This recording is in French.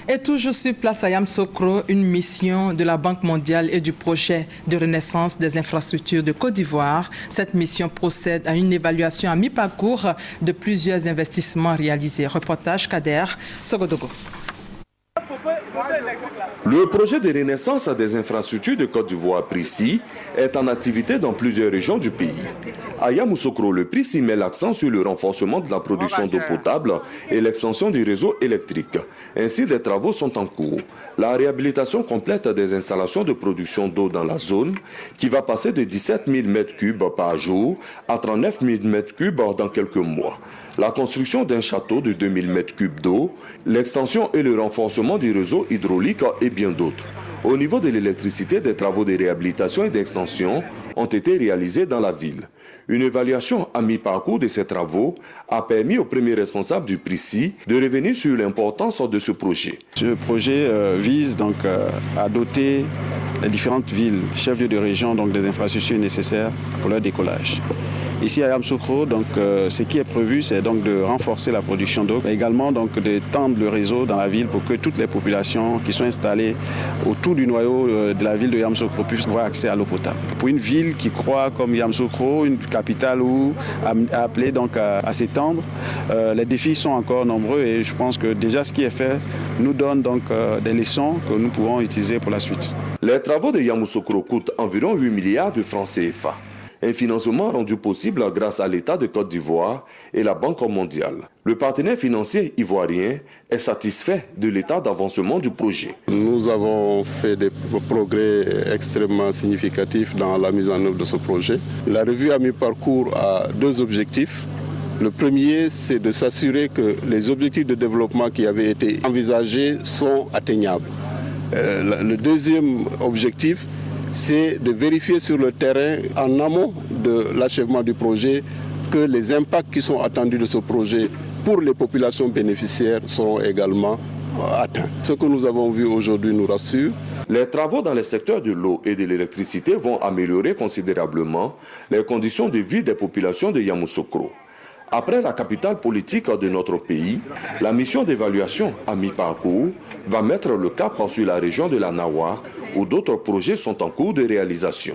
Et toujours sur place à Yamoussoukro, une mission de la Banque mondiale et du projet de renaissance des infrastructures de Côte d'Ivoire. Cette mission procède à une évaluation à mi-parcours de plusieurs investissements réalisés. Reportage Kader Sogodogo. Le projet de renaissance des infrastructures de Côte d'Ivoire PRICI est en activité dans plusieurs régions du pays. À Yamoussoukro, le PRICI met l'accent sur le renforcement de la production d'eau potable et l'extension du réseau électrique. Ainsi, des travaux sont en cours. La réhabilitation complète des installations de production d'eau dans la zone, qui va passer de 17 000 m3 par jour à 39 000 m3 dans quelques mois. La construction d'un château de 2 000 m3 d'eau, l'extension et le renforcement du réseau hydraulique et bien d'autres. Au niveau de l'électricité, des travaux de réhabilitation et d'extension ont été réalisés dans la ville. Une évaluation à mi-parcours de ces travaux a permis au premier responsable du PRICI de revenir sur l'importance de ce projet. Ce projet vise donc à doter les différentes villes, chefs-lieux de région, donc des infrastructures nécessaires pour leur décollage. Ici à Yamoussoukro, donc, ce qui est prévu, c'est donc de renforcer la production d'eau, mais également donc, de tendre le réseau dans la ville pour que toutes les populations qui sont installées autour du noyau de la ville de Yamoussoukro puissent avoir accès à l'eau potable. Pour une ville qui croît comme Yamoussoukro, une capitale où appelée donc à s'étendre, les défis sont encore nombreux et je pense que déjà ce qui est fait nous donne donc des leçons que nous pourrons utiliser pour la suite. Les travaux de Yamoussoukro coûtent environ 8 milliards de francs CFA. Un financement rendu possible grâce à l'État de Côte d'Ivoire et la Banque mondiale. Le partenaire financier ivoirien est satisfait de l'état d'avancement du projet. Nous avons fait des progrès extrêmement significatifs dans la mise en œuvre de ce projet. La revue à mi-parcours a deux objectifs. Le premier, c'est de s'assurer que les objectifs de développement qui avaient été envisagés sont atteignables. Le deuxième objectif, c'est de vérifier sur le terrain, en amont de l'achèvement du projet, que les impacts qui sont attendus de ce projet pour les populations bénéficiaires seront également atteints. Ce que nous avons vu aujourd'hui nous rassure. Les travaux dans les secteurs de l'eau et de l'électricité vont améliorer considérablement les conditions de vie des populations de Yamoussoukro. Après la capitale politique de notre pays, la mission d'évaluation à mi-parcours va mettre le cap sur la région de la Nawa où d'autres projets sont en cours de réalisation.